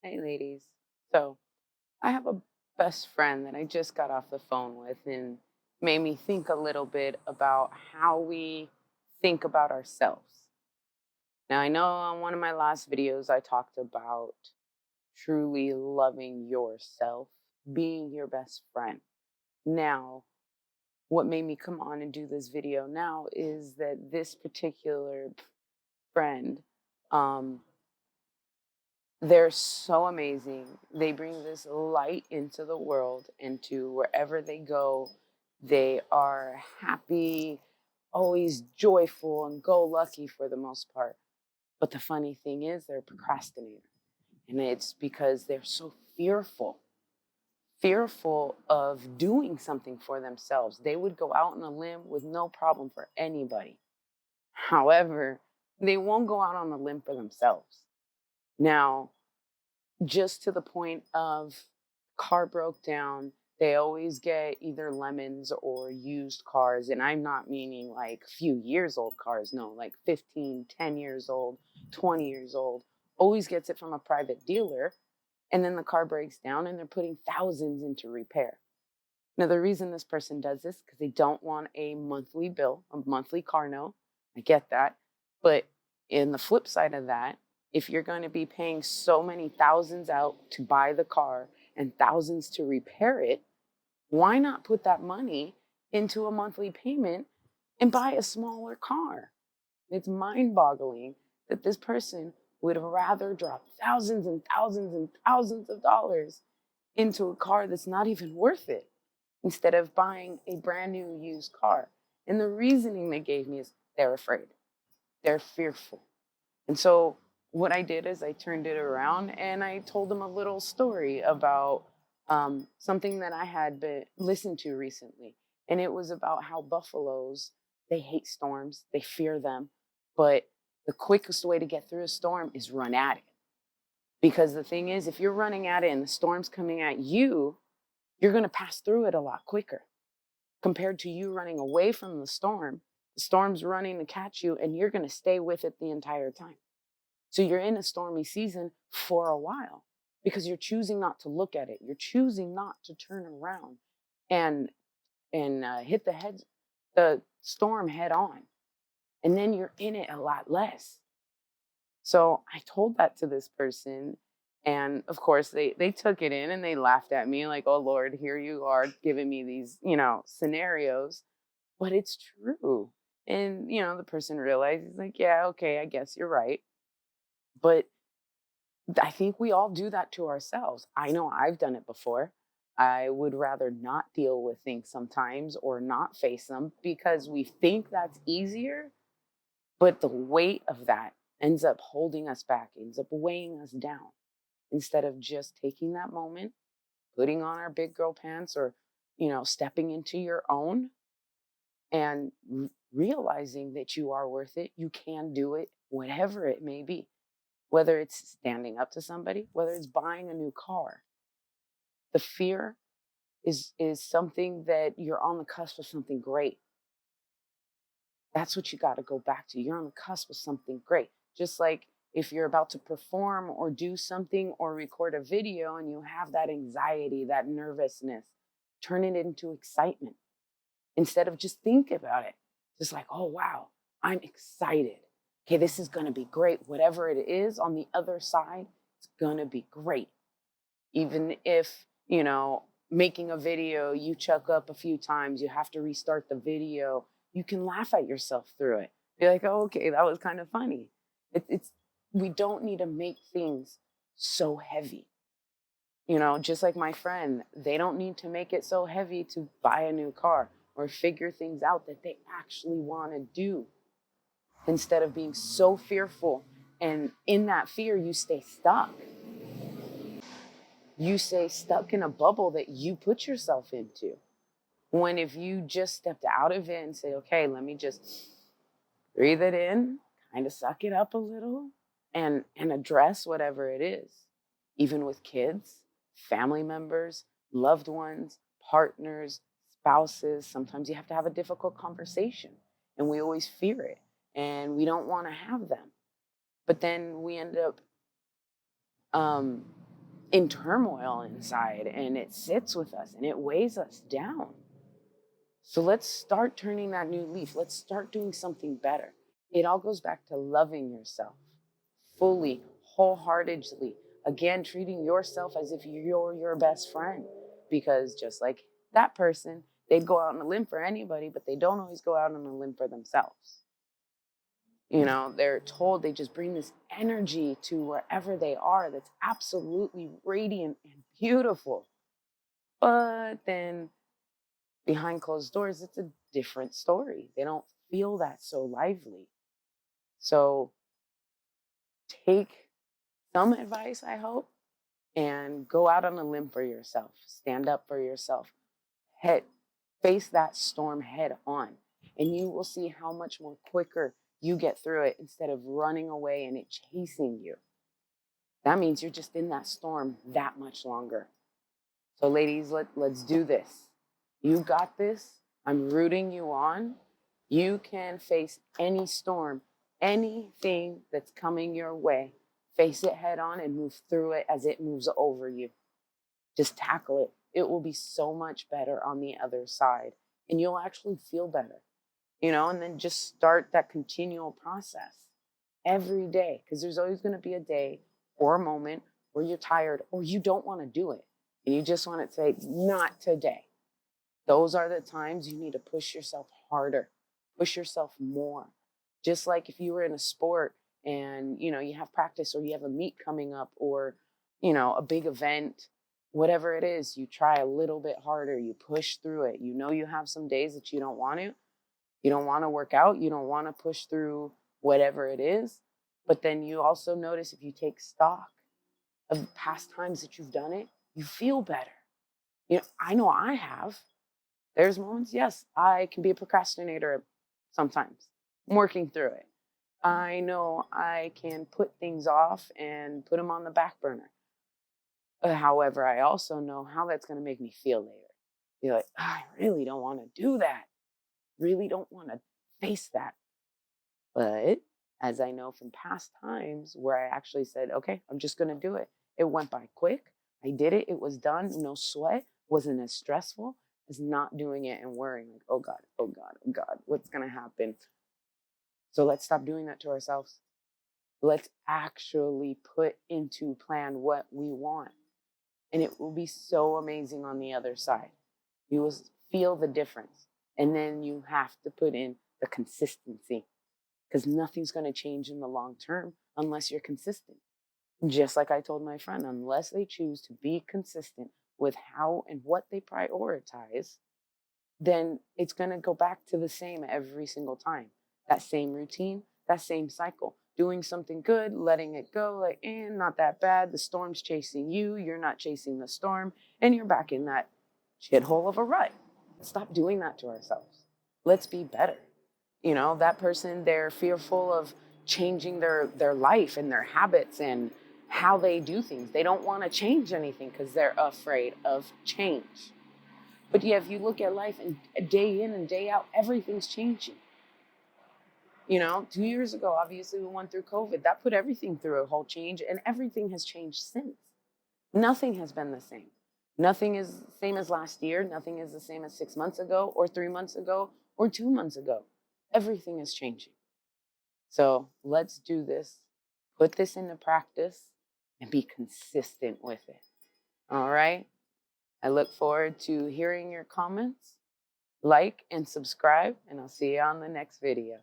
Hey, ladies. So, I have a best friend that I just got off the phone with and made me think a little bit about how we think about ourselves. Now, I know on one of my last videos, I talked about truly loving yourself, being your best friend. Now, what made me come on and do this video now is that this particular friend, um, they're so amazing. They bring this light into the world, and to wherever they go, they are happy, always joyful, and go lucky for the most part. But the funny thing is, they're a procrastinator. And it's because they're so fearful of doing something for themselves. They would go out on a limb with no problem for anybody. However, they won't go out on a limb for themselves. Now, just to the point of car broke down, they always get either lemons or used cars. And I'm not meaning like few years old cars, no, like 15, 10 years old, 20 years old. Always gets it from a private dealer. And then the car breaks down and they're putting thousands into repair. Now, the reason this person does this because they don't want a monthly bill, a monthly car note. I get that. But in the flip side of that, if you're going to be paying so many thousands out to buy the car and thousands to repair it, why not put that money into a monthly payment and buy a smaller car? It's mind boggling that this person would rather drop thousands and thousands and thousands of dollars into a car that's not even worth it instead of buying a brand new used car. And the reasoning they gave me is they're afraid, they're fearful. And so what I did is I turned it around and I told them a little story about something that I had been listened to recently. And it was about how buffaloes, they hate storms, they fear them, but the quickest way to get through a storm is run at it. Because the thing is, if you're running at it and the storm's coming at you, you're going to pass through it a lot quicker compared to you running away from the storm. The storm's running to catch you, and you're going to stay with it the entire time. So you're in a stormy season for a while because you're choosing not to look at it. You're choosing not to turn around and hit the storm head on, and then you're in it a lot less. So I told that to this person, and of course they took it in and they laughed at me like, "Oh Lord, here you are giving me these scenarios," but it's true. And the person realizes like, "Yeah, okay, I guess you're right." But I think we all do that to ourselves. I know I've done it before. I would rather not deal with things sometimes or not face them because we think that's easier, but the weight of that ends up holding us back, ends up weighing us down instead of just taking that moment, putting on our big girl pants or, stepping into your own and realizing that you are worth it. You can do it, whatever it may be, whether it's standing up to somebody, whether it's buying a new car. The fear is something that you're on the cusp of something great. That's what you got to go back to. You're on the cusp of something great. Just like if you're about to perform or do something or record a video and you have that anxiety, that nervousness, turn it into excitement instead of just think about it. Just like, oh, wow, I'm excited. Okay, this is going to be great. Whatever it is on the other side, it's going to be great. Even if, making a video, you chuck up a few times, you have to restart the video, you can laugh at yourself through it. Be like, oh, okay, that was kind of funny. It's we don't need to make things so heavy. Just like my friend, they don't need to make it so heavy to buy a new car or figure things out that they actually want to do instead of being so fearful. And in that fear, you stay stuck. You stay stuck in a bubble that you put yourself into. When if you just stepped out of it and say, okay, let me just breathe it in, kind of suck it up a little, and address whatever it is, even with kids, family members, loved ones, partners, spouses. Sometimes you have to have a difficult conversation, and we always fear it, and we don't want to have them. But then we end up in turmoil inside, and it sits with us and it weighs us down. So let's start turning that new leaf. Let's start doing something better. It all goes back to loving yourself fully, wholeheartedly. Again, treating yourself as if you're your best friend. Because just like that person, they'd go out on a limb for anybody, but they don't always go out on a limb for themselves. You know, they're told they just bring this energy to wherever they are that's absolutely radiant and beautiful. But then behind closed doors, it's a different story. They don't feel that so lively. So take some advice, I hope, and go out on a limb for yourself. Stand up for yourself. Face that storm head on, and you will see how much more quicker you get through it instead of running away and it chasing you. That means you're just in that storm that much longer. So ladies, let's do this. You got this. I'm rooting you on. You can face any storm, anything that's coming your way. Face it head on and move through it as it moves over you. Just tackle it. It will be so much better on the other side, and you'll actually feel better, and then just start that continual process every day, because there's always going to be a day or a moment where you're tired or you don't want to do it. And you just want to say, not today. Those are the times you need to push yourself harder, push yourself more. Just like if you were in a sport and, you have practice or you have a meet coming up or, a big event, whatever it is, you try a little bit harder, you push through it. You have some days that you don't want to. You don't want to work out. You don't want to push through whatever it is. But then you also notice if you take stock of past times that you've done it, you feel better. I know I have. There's moments, yes, I can be a procrastinator sometimes. I'm working through it. I know I can put things off and put them on the back burner. However, I also know how that's going to make me feel later. Be like, I really don't want to do that. Really don't want to face that. But as I know from past times where I actually said, okay, I'm just going to do it. It went by quick. I did it. It was done. No sweat. Wasn't as stressful as not doing it and worrying like, oh God, oh God, oh God, what's going to happen? So let's stop doing that to ourselves. Let's actually put into plan what we want. And it will be so amazing on the other side. You will feel the difference. And then you have to put in the consistency, because nothing's going to change in the long term unless you're consistent. Just like I told my friend, unless they choose to be consistent with how and what they prioritize, then it's going to go back to the same every single time. That same routine, that same cycle. Doing something good, letting it go, like, not that bad. The storm's chasing you. You're not chasing the storm. And you're back in that shithole of a rut. Stop doing that to ourselves. Let's be better. That person, they're fearful of changing their life and their habits and how they do things. They don't want to change anything because they're afraid of change. But yeah, if you look at life and day in and day out, everything's changing. 2 years ago, obviously we went through COVID. That put everything through a whole change, and everything has changed since. Nothing has been the same. Nothing is the same as last year. Nothing is the same as 6 months ago or 3 months ago or 2 months ago. Everything is changing. So let's do this. Put this into practice and be consistent with it. All right? I look forward to hearing your comments. Like and subscribe, and I'll see you on the next video.